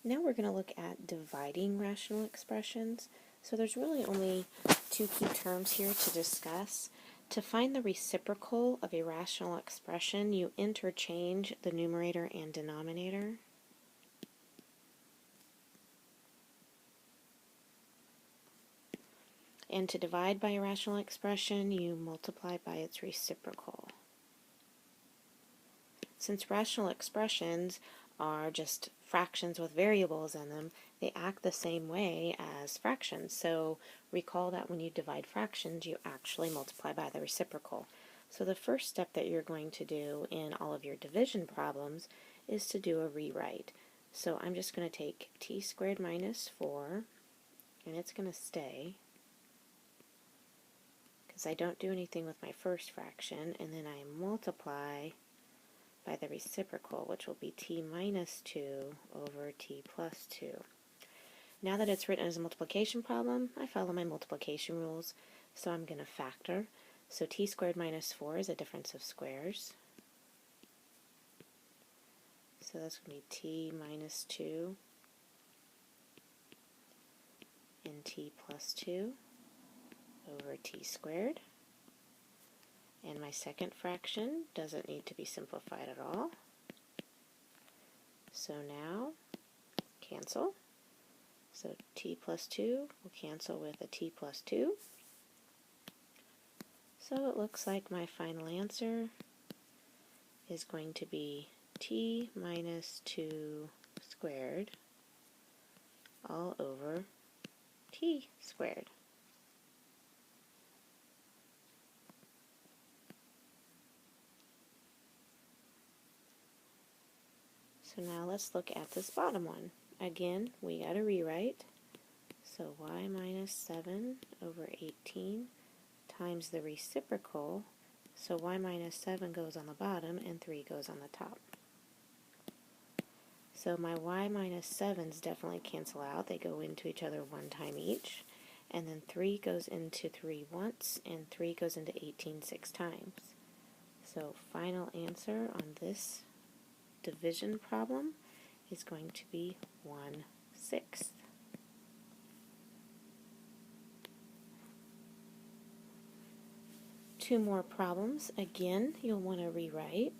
Now we're going to look at dividing rational expressions. So there's really only two key terms here to discuss. To find the reciprocal of a rational expression, you interchange the numerator and denominator. And to divide by a rational expression, you multiply by its reciprocal. Since rational expressions are just fractions with variables in them, they act the same way as fractions. So recall that when you divide fractions, you actually multiply by the reciprocal. So the first step that you're going to do in all of your division problems is to do a rewrite. So I'm just going to take t squared minus 4, and it's going to stay, because I don't do anything with my first fraction, and then I multiply by the reciprocal, which will be t minus 2 over t plus 2. Now that it's written as a multiplication problem, I follow my multiplication rules, so I'm going to factor. So t squared minus 4 is a difference of squares. So that's going to be t minus 2 and t plus 2 over t squared. And my second fraction doesn't need to be simplified at all. So now, cancel. So t plus 2 will cancel with a t plus 2. So it looks like my final answer is going to be t minus 2 squared all over t squared. So now let's look at this bottom one. Again, we got to rewrite. So y minus 7 over 18 times the reciprocal. So y minus 7 goes on the bottom and 3 goes on the top. So my y minus 7's definitely cancel out. They go into each other one time each. And then 3 goes into 3 once, and 3 goes into 18 6 times. So final answer on this division problem is going to be 1/6. Two more problems. Again, you'll want to rewrite.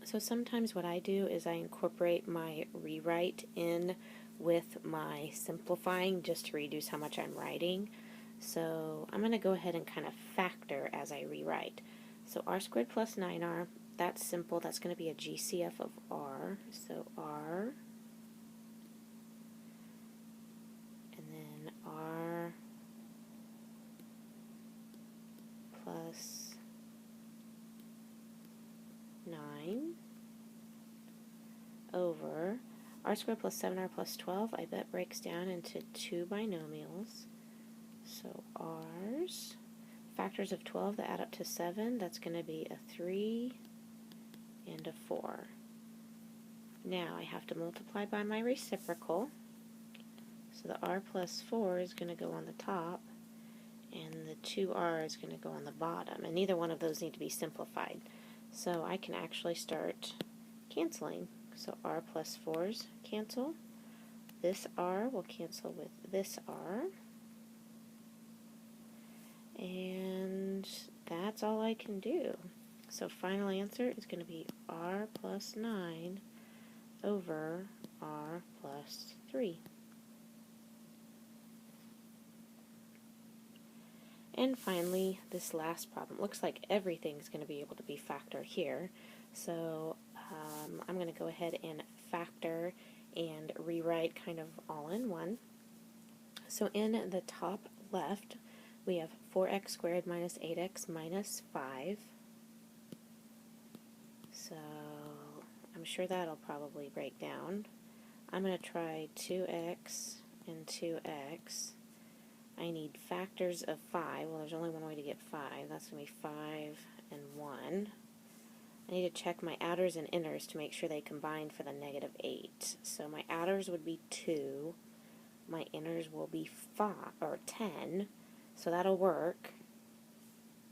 So sometimes what I do is I incorporate my rewrite in with my simplifying just to reduce how much I'm writing. So I'm going to go ahead and kind of factor as I rewrite. So r squared plus 9r, that's simple. That's going to be a GCF of r. So r, and then r plus 9 over r squared plus 7r plus 12. I bet breaks down into two binomials. So r's, factors of 12 that add up to 7, that's going to be a 3 and a 4. Now I have to multiply by my reciprocal. So the r plus 4 is going to go on the top, and the 2r is going to go on the bottom. And neither one of those need to be simplified. So I can actually start canceling. So r plus 4's cancel. This r will cancel with this r. And that's all I can do. So final answer is going to be r plus 9 over r plus 3. And finally, this last problem. Looks like everything's going to be able to be factored here. So I'm going to go ahead and factor and rewrite kind of all in one. So in the top left, we have 4x squared minus 8x minus 5. So I'm sure that'll probably break down. I'm going to try 2x and 2x. I need factors of 5. Well, there's only one way to get 5. That's going to be 5 and 1. I need to check my outers and inners to make sure they combine for the negative 8. So my outers would be 2. My inners will be 5 or 10. So that'll work.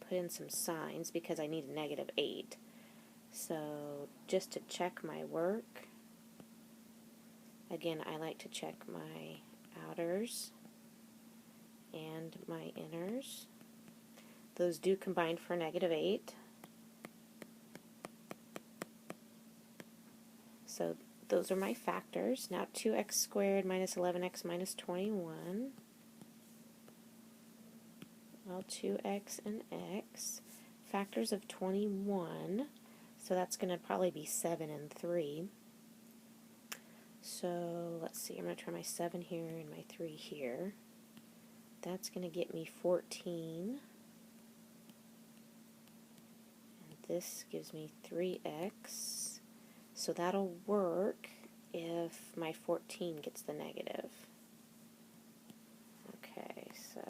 Put in some signs because I need a negative 8. So just to check my work, Again, I like to check my outers and my inners. Those do combine for -8. So those are my factors. Now 2x squared minus 11x minus 21. Well, 2x and x. Factors of 21. So that's going to probably be 7 and 3. So let's see, I'm going to try my 7 here and my 3 here. That's going to get me 14. And this gives me 3x. So that'll work if my 14 gets the negative. Okay, so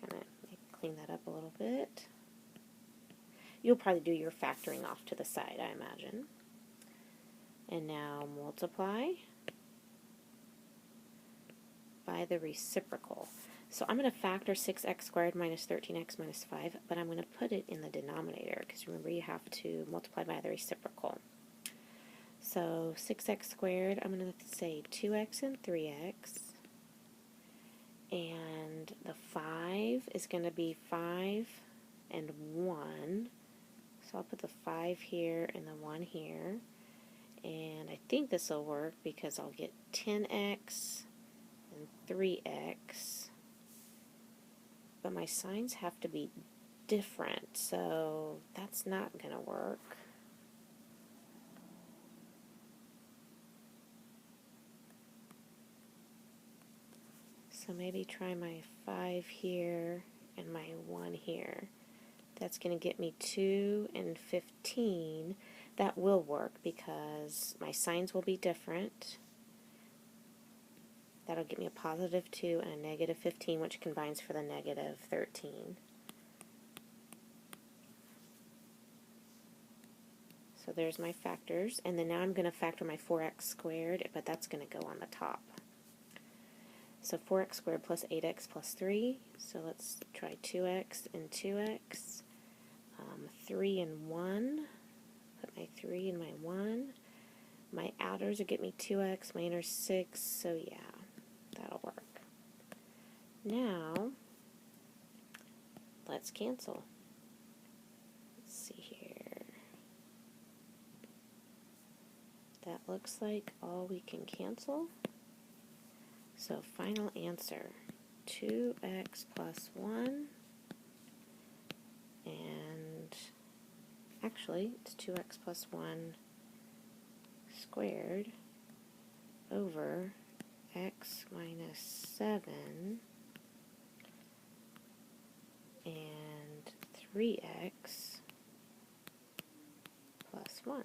kind of clean that up a little bit. You'll probably do your factoring off to the side, I imagine. And now multiply by the reciprocal. So I'm going to factor 6x squared minus 13x minus 5, but I'm going to put it in the denominator, because remember you have to multiply by the reciprocal. So 6x squared, I'm going to say 2x and 3x, and the 5 is going to be 5 and 1, so I'll put the 5 here and the 1 here, and I think this will work because I'll get 10x and 3x, but my signs have to be different, so that's not going to work. So maybe try my 5 here and my 1 here. That's going to get me 2 and 15. That will work because my signs will be different. That'll get me a positive 2 and a negative 15, which combines for the negative 13. So there's my factors. And then now I'm going to factor my 4x squared, but that's going to go on the top. So 4x squared plus 8x plus 3. So let's try 2x and 2x. 3 and 1. Put my 3 and my 1. My outers will get me 2x, my inners 6, so yeah, that'll work. Now, let's cancel. Let's see here. That looks like all we can cancel. So final answer, 2x plus 1, and actually it's 2x plus 1 squared over x minus 7 and 3x plus 1.